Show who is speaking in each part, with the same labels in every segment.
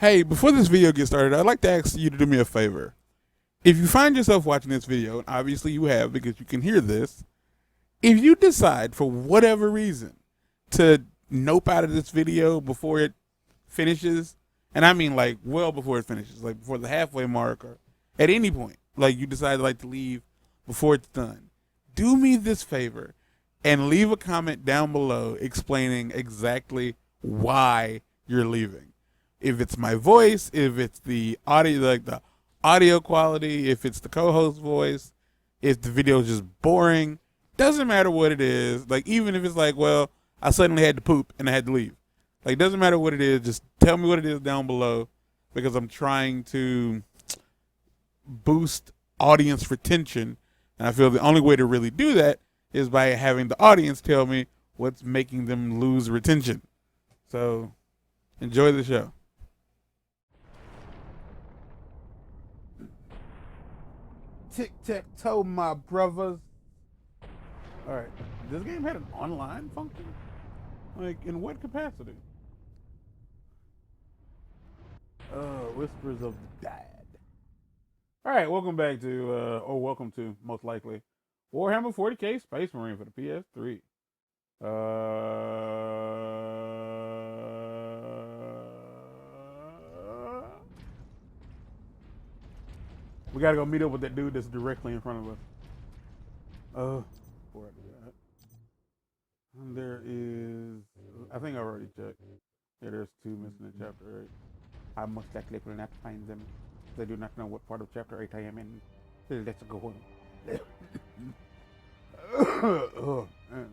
Speaker 1: Hey, before this video gets started, I'd like to ask you to do me a favor. If you find yourself watching this video, and obviously you have because you can hear this, if you decide for whatever reason to nope out of this video before it finishes, and I mean like well before it finishes, like before the halfway mark or at any point, like you decide like to leave before it's done, do me this favor and leave a comment down below explaining exactly why you're leaving. If it's my voice, if it's the audio, like the audio quality, if it's the co-host voice, if the video is just boring, doesn't matter what it is. Like even if it's like, well, I suddenly had to poop and I had to leave. Like doesn't matter what it is, just tell me what it is down below because I'm trying to boost audience retention. And I feel the only way to really do that is by having the audience tell me what's making them lose retention. So enjoy the show. Tic-tac-toe, my brothers. All right, this game had an online function? Like, in what capacity? Whispers of the Dead. All right, welcome back to, welcome to, most likely, Warhammer 40K Space Marine for the PS3. We gotta go meet up with that dude that's directly in front of us. Before I do that, and there is, I think I already checked. Yeah, there's 2 missing in chapter 8. I most likely will not find them. They do not know what part of chapter 8 I am in. Let's go on. Oh, man.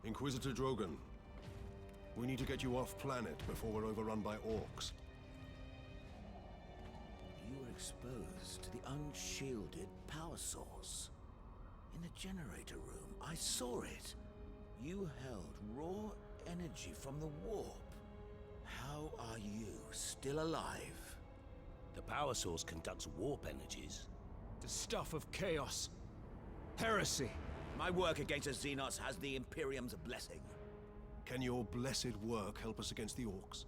Speaker 2: Inquisitor Drogon, we need to get you off planet before we're overrun by orcs.
Speaker 3: You were exposed to the unshielded power source. In the generator room, I saw it. You held raw energy from the warp. How are you still alive?
Speaker 4: The power source conducts warp energies.
Speaker 5: The stuff of chaos. Heresy.
Speaker 3: My work against the Xenos has the Imperium's blessing.
Speaker 2: Can your blessed work help us against the orcs?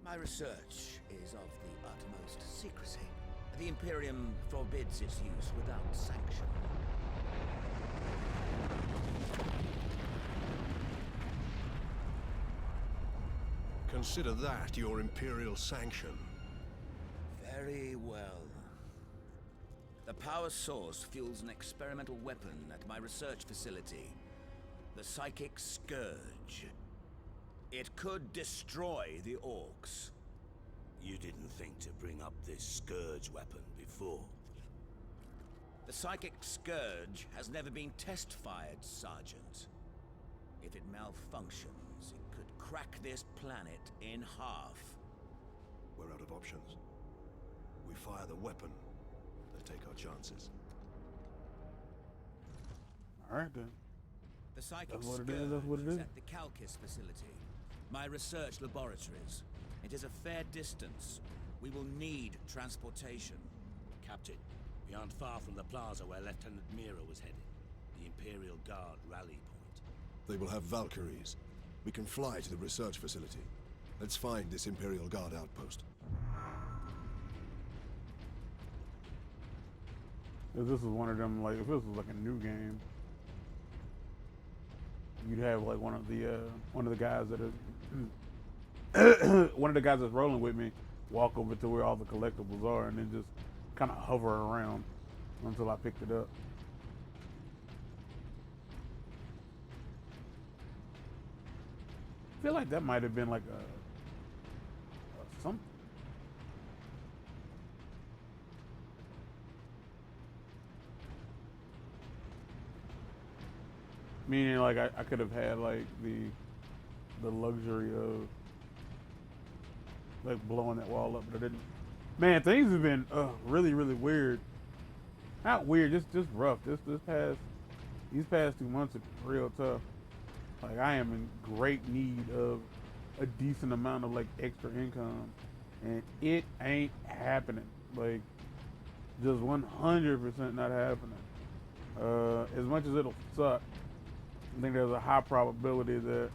Speaker 3: My research is of the utmost secrecy. The Imperium forbids its use without sanction.
Speaker 2: Consider that your Imperial sanction.
Speaker 3: Very well. The power source fuels an experimental weapon at my research facility. The Psychic Scourge. It could destroy the orcs.
Speaker 4: You didn't think to bring up this Scourge weapon before.
Speaker 3: The Psychic Scourge has never been test-fired, Sergeant. If it malfunctions, it could crack this planet in half.
Speaker 2: We're out of options. We fire the weapon and take our chances.
Speaker 1: All right, then.
Speaker 3: The Psychic
Speaker 1: That's what it
Speaker 3: Scourge
Speaker 1: is, that's what it is.
Speaker 3: at the Calcus facility. My research laboratories. It is a fair distance. We will need transportation.
Speaker 4: Captain, we aren't far from the plaza where Lieutenant Mira was headed. The Imperial Guard rally point.
Speaker 2: They will have Valkyries. We can fly to the research facility. Let's find this Imperial Guard outpost.
Speaker 1: If this was one of them, like if this was like a new game, you'd have like one of the guys that are one of the guys that's rolling with me walk over to where all the collectibles are and then just kind of hover around until I picked it up. I feel like that might have been like a something. Meaning like I could have had like the luxury of like blowing that wall up, but I didn't. Man, things have been really, really weird. Not weird, just rough. These past 2 months have been real tough. Like I am in great need of a decent amount of like extra income, and it ain't happening. Like just 100% not happening. As much as it'll suck I think there's a high probability that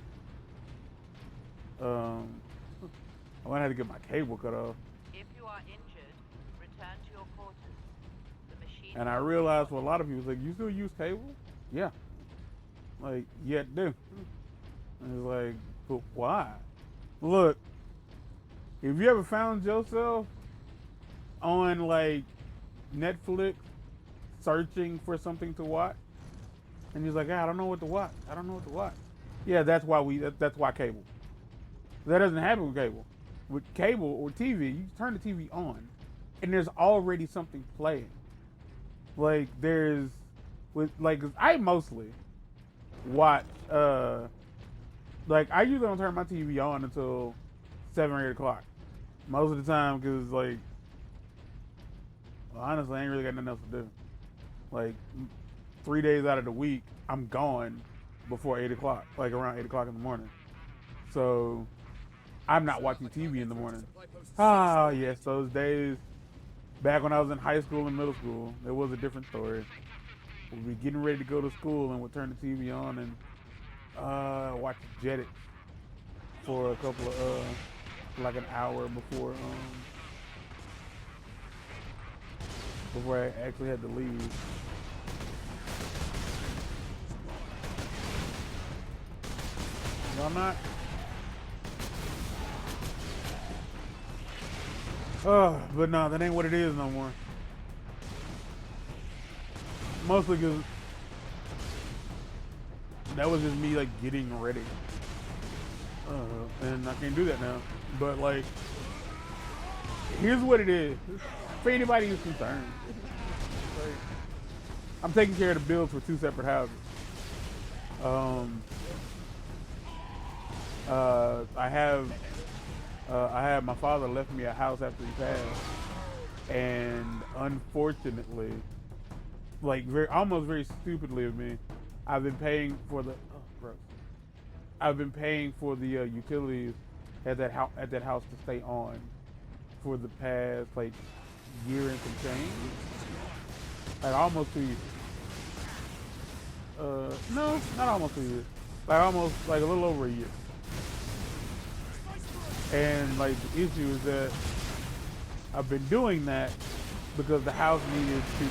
Speaker 1: I might have to get my cable cut off.
Speaker 6: If you are injured, return to your quarters. The machine.
Speaker 1: And I realized for a lot of people, like, you still use cable? Yeah. Like, yeah, do. And it's like, but why? Look, if you ever found yourself on like Netflix searching for something to watch, and you're like, I don't know what to watch. I don't know what to watch. Yeah, that's why cable. That doesn't happen with cable. With cable or TV, you turn the TV on, and there's already something playing. Like I mostly watch. Like I usually don't turn my TV on until 7 or 8 o'clock. Most of the time, because like, well, honestly, I ain't really got nothing else to do. Like 3 days out of the week, I'm gone before 8 o'clock, like around 8 o'clock in the morning. So I'm not watching TV in the morning. Ah, yes, those days back when I was in high school and middle school, it was a different story. We'd be getting ready to go to school and we'd turn the TV on and watch Jetix for a couple of like an hour before I actually had to leave. Y'all not? But no, that ain't what it is no more. Mostly because that was just me like getting ready. And I can't do that now. But like, here's what it is. For anybody who's concerned. Like, I'm taking care of the bills for 2 separate houses. I have my father left me a house after he passed, and unfortunately, like almost very stupidly of me, I've been paying for the utilities at that house to stay on for the past like year and some change, like almost 2 years. No, not almost 2 years. Like almost like a little over a year. And like the issue is that I've been doing that because the house needed to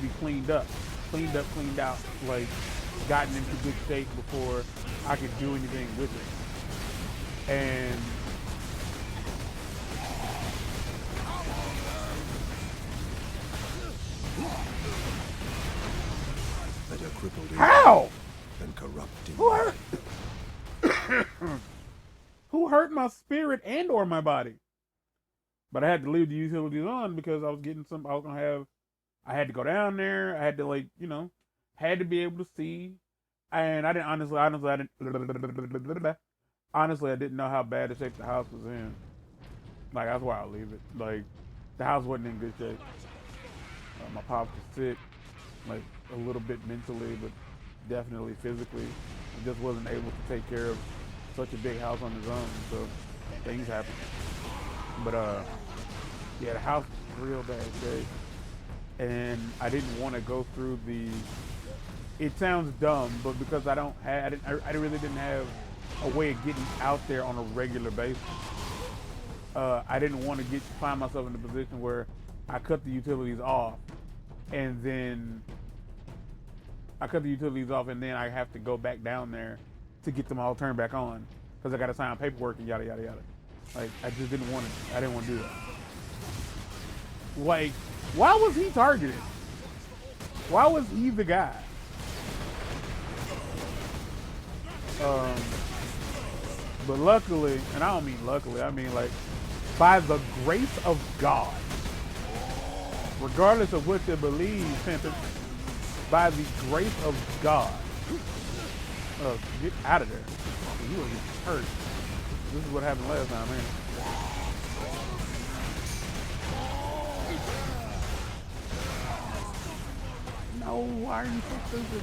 Speaker 1: be cleaned out, like gotten into good shape before I could do anything with it. And
Speaker 2: better crippled in
Speaker 1: how?
Speaker 2: than corrupt in
Speaker 1: Who hurt? Who hurt my spirit and or my body? But I had to leave the utilities on because I was getting I had to go down there. I had to had to be able to see. And I didn't I didn't know how bad the shape the house was in. Like, that's why I'll leave it. Like, the house wasn't in good shape. My pops was sick, like a little bit mentally, but definitely physically. He just wasn't able to take care of such a big house on his own, so things happen. But yeah, the house was real bad shape, and I didn't want to go through the. It sounds dumb, but because I really didn't have a way of getting out there on a regular basis. I didn't want to find myself in a position where I cut the utilities off, and then I have to go back down there to get them all turned back on because I got to sign paperwork and yada yada yada. Like, I just didn't want to. I didn't want to do that. Like, why was he targeted? Why was he the guy? But luckily, and I don't mean luckily, I mean like by the grace of God, regardless of what you believe, by the grace of God, get out of there. You will get hurt. This is what happened last time, man. No, why are you so stupid?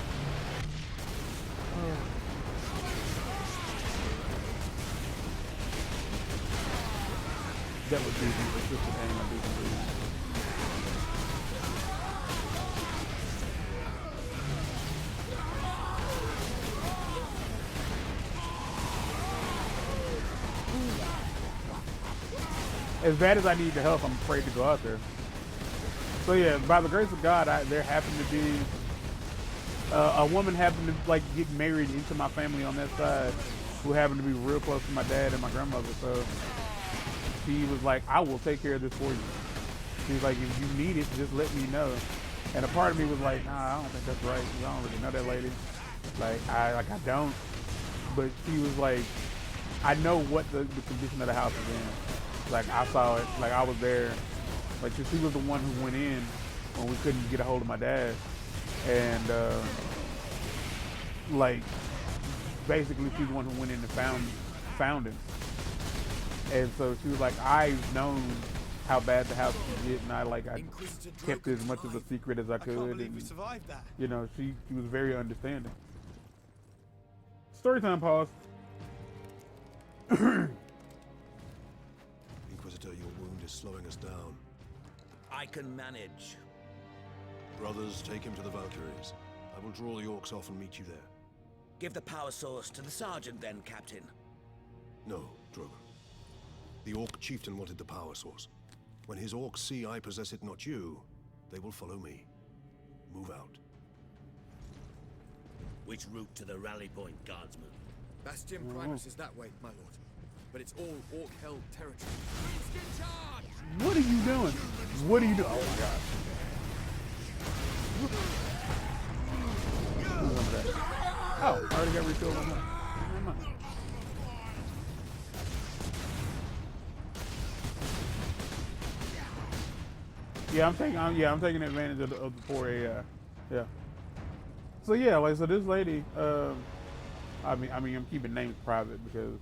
Speaker 1: That was easy. It's just a game I do believe. as bad as I need the help, I'm afraid to go out there. So yeah, by the grace of God, there happened to be a woman happened to like get married into my family on that side, who happened to be real close to my dad and my grandmother. So she was like, "I will take care of this for you." She's like, "If you need it, just let me know." And a part of me was like, "Nah, I don't think that's right. I don't really know that lady. I don't." But she was like, "I know what the condition of the house is in. Like I saw it. Like I was there. Like she was the one who went in when we couldn't get a hold of my dad, and like basically she's the one who went in and found him. And so she was like, I've known how bad the house could get, and I kept it as much of a secret as I could.
Speaker 5: can't believe
Speaker 1: and,
Speaker 5: we survived that.
Speaker 1: You know, she was very understanding. Story time, pause.
Speaker 2: Inquisitor, your wound is slowing us down.
Speaker 3: I can manage.
Speaker 2: Brothers, take him to the Valkyries. I will draw the orcs off and meet you there.
Speaker 3: Give the power source to the sergeant then, Captain.
Speaker 2: No, Drogon. The orc chieftain wanted the power source. When his orcs see I possess it, not you, they will follow me. Move out.
Speaker 4: Which route to the rally point, guardsman?
Speaker 7: Bastion Primus is that way, my lord. But it's all orc-held territory.
Speaker 1: What are you doing? What are you doing? Oh my god. Oh, I already got refilled on that. Never mind. Yeah, I'm taking advantage of the 4 AI. Yeah. So yeah, so this lady, I mean, I'm keeping names private because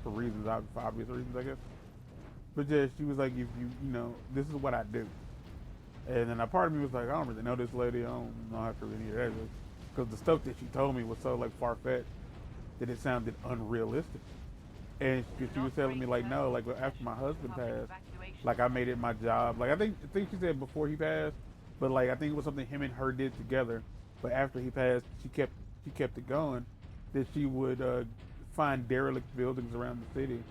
Speaker 1: for reasons, for obvious reasons, I guess. But yeah, she was like, if you know, this is what I do. And then a part of me was like, I don't really know this lady. I don't know how to really hear that. Because the stuff that she told me was so like far-fetched that it sounded unrealistic. And she was telling me like, no, like after my husband passed, like I made it my job. Like I think she said before he passed, but like I think it was something him and her did together. But after he passed, she kept it going. That she would find derelict buildings around the city,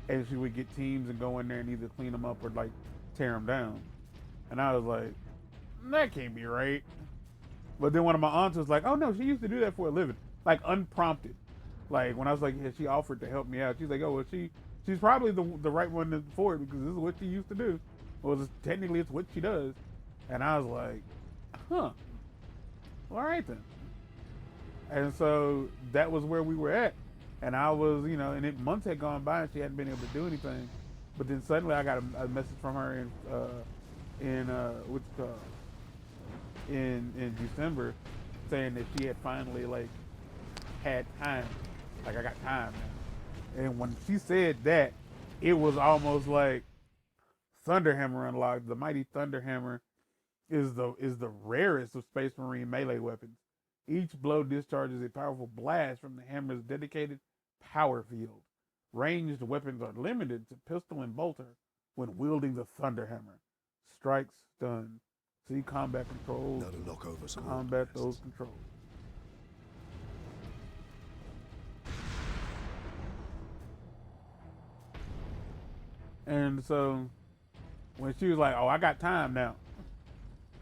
Speaker 1: and she would get teams and go in there and either clean them up or like tear them down. And I was like, that can't be right. But then one of my aunts was like, oh no, she used to do that for a living, like unprompted. Like when I was like, yeah, she offered to help me out. She's like, oh, well, she's probably the right one for it because this is what she used to do. Well, technically it's what she does. And I was like, huh, all right then. And so that was where we were at. And I was, you know, and months had gone by and she hadn't been able to do anything. But then suddenly I got a message from her in December saying that she had finally like had time. Like I got time now. And when she said that, it was almost like Thunderhammer unlocked. The mighty Thunderhammer is the rarest of Space Marine melee weapons. Each blow discharges a powerful blast from the hammer's dedicated power field. Ranged weapons are limited to pistol and bolter when wielding the Thunderhammer. Strike, stun. See combat controls.
Speaker 2: Now to knock over some
Speaker 1: combat
Speaker 2: orc
Speaker 1: those
Speaker 2: nests.
Speaker 1: controls. And so when she was like, oh, I got time now.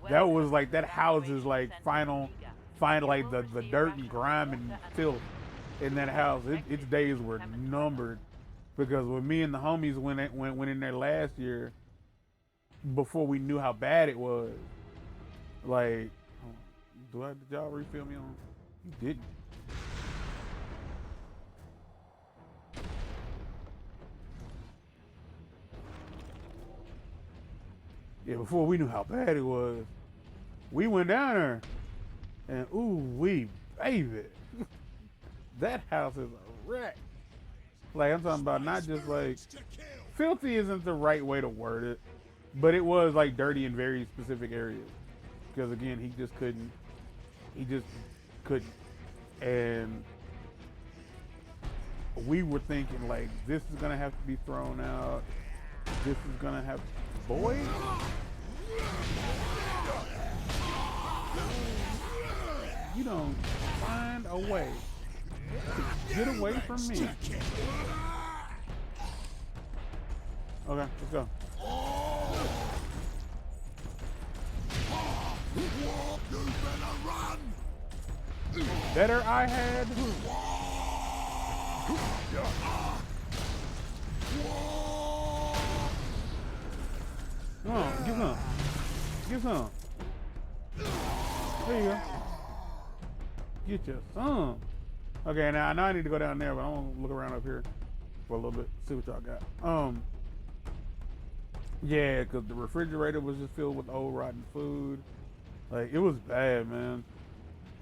Speaker 1: That was like, that houses like final like the dirt and grime and filth in that house. Its days were numbered because when me and the homies went in there last year, before we knew how bad it was, like, did y'all refill me on? You didn't. Yeah, before we knew how bad it was, we went down there and baby, that house is a wreck. Like I'm talking about not just like, filthy isn't the right way to word it, but it was like dirty in very specific areas. Because again, he just couldn't. And we were thinking like, this is gonna have to be thrown out. This is gonna have, boy. You don't find a way to get away from me. Okay, let's go.
Speaker 2: You better run!
Speaker 1: Better I had. Come on, get some. Get some. There you go. Get your some. Okay, now I know I need to go down there, but I want to look around up here for a little bit, see what y'all got. Yeah, because the refrigerator was just filled with old rotten food. Like, it was bad, man.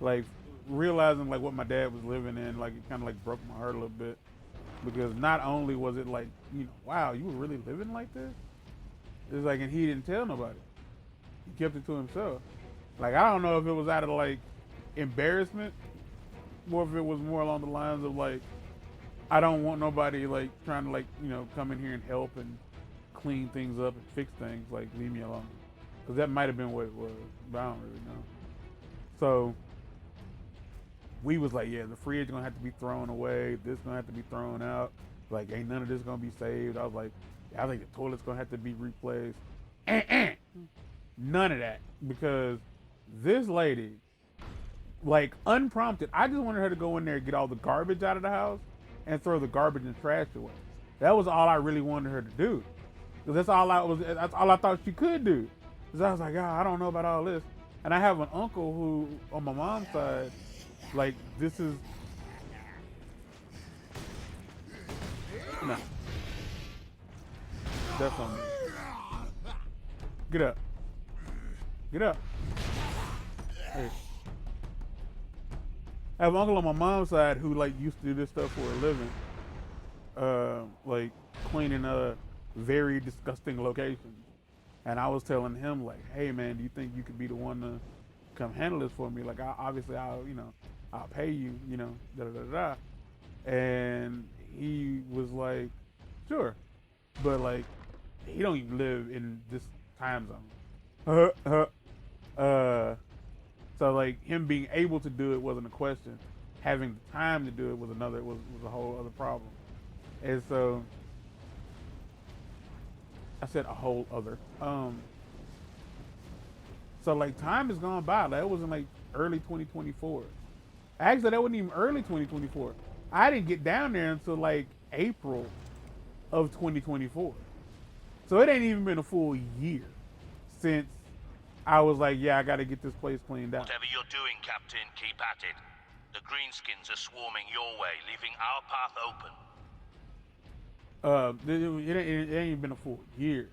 Speaker 1: Like, realizing like what my dad was living in, like, it kind of like broke my heart a little bit, because not only was it like, you know, wow, you were really living like this. It's like, and he didn't tell nobody. He kept it to himself. Like, I don't know if it was out of like embarrassment, or if it was more along the lines of like, I don't want nobody like trying to like, you know, come in here and help and clean things up and fix things. Like, leave me alone. Because that might have been what it was, but I don't really know. So we was like, yeah, the fridge gonna have to be thrown away. This gonna have to be thrown out. Like, ain't none of this gonna be saved. I was like, I think the toilet's gonna have to be replaced. None of that, because this lady, like, unprompted, I just wanted her to go in there and get all the garbage out of the house and throw the garbage and trash away. That was all I really wanted her to do, because that's all I thought she could do. Because I was like, I don't know about all this. And I have an uncle who, on my mom's side, like, this is, no. That's on me. Get up. Get up. Hey. I have an uncle on my mom's side who like used to do this stuff for a living. Like cleaning very disgusting locations. And I was telling him like, hey man, do you think you could be the one to come handle this for me? Like, obviously I'll pay you, you know, da da da da. And he was like, sure. But like, he don't even live in this time zone. So like, him being able to do it wasn't a question. Having the time to do it was a whole other problem. And so I said a whole other. So like, time has gone by. That was in like early 2024. Actually, that wasn't even early 2024. I didn't get down there until like April of 2024. So it ain't even been a full year since I was like, yeah, I got to get this place cleaned out.
Speaker 4: Whatever you're doing, Captain, keep at it. The Greenskins are swarming your way, leaving our path open.
Speaker 1: It ain't even been a full year.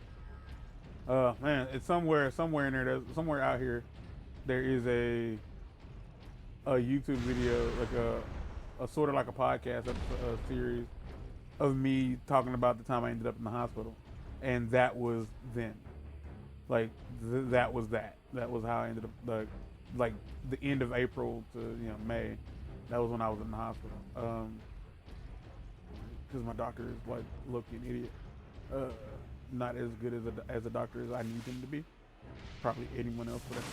Speaker 1: Man, it's somewhere in there, somewhere out here, there is a YouTube video, like a sort of like a podcast, a series of me talking about the time I ended up in the hospital. And that was then. Like, that was how I ended up, like the end of April to, you know, May. That was when I was in the hospital. Because my doctor is like, low-key an idiot. Not as good as a doctor as I need him to be. Probably anyone else for that.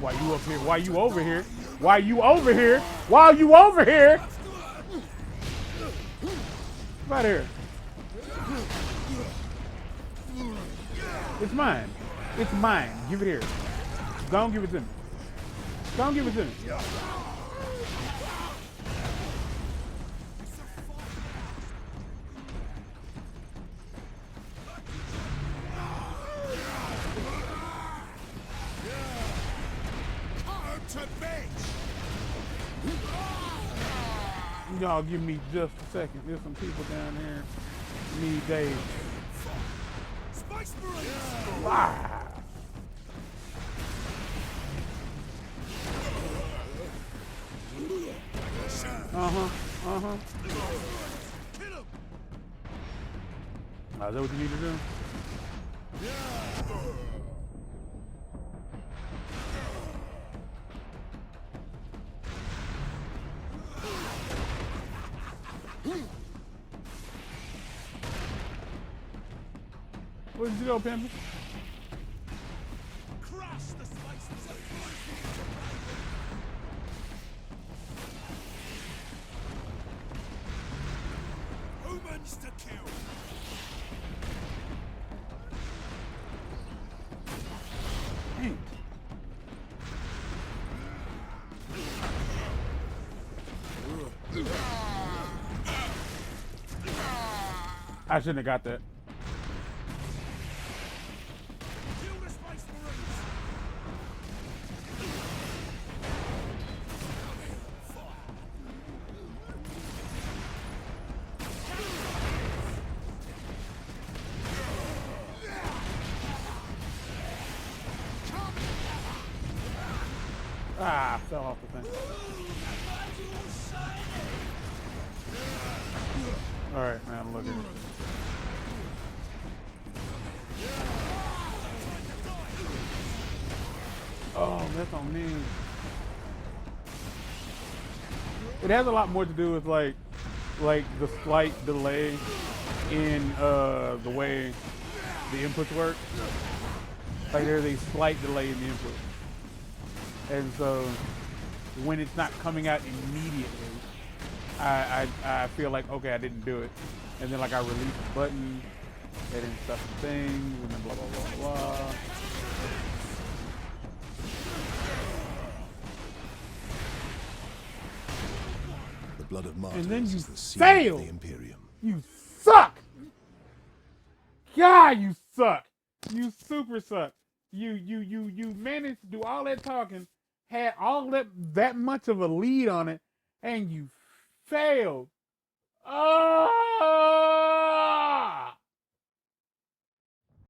Speaker 1: Why you up here? Why you over here? Why you over here? Why you over here? Come out here. It's mine. It's mine. Give it here. Don't give it to me. Don't give it to me. Y'all give me just a second. There's some people down here need days. Ah. Is that what you need to do? Where'd you go, Pimpin'?
Speaker 5: Crush the spices of humans to kill.
Speaker 1: Dang. I shouldn't have got that.
Speaker 5: Kill the Space Marines.
Speaker 1: Ah, I fell off the thing. All right, man, look at it. Oh, that's on me. It has a lot more to do with like the slight delay in the way the inputs work. Like there's a slight delay in the input, and so when it's not coming out immediately, I feel like, okay, I didn't do it, and then like I release the button, and then stuff and things, and then blah blah blah blah.
Speaker 2: The blood of martyrs
Speaker 1: then you
Speaker 2: is the seal
Speaker 1: fail.
Speaker 2: of the Imperium.
Speaker 1: You suck! God, you suck! You super suck! You managed to do all that talking, had all that much of a lead on it, and you failed. Oh!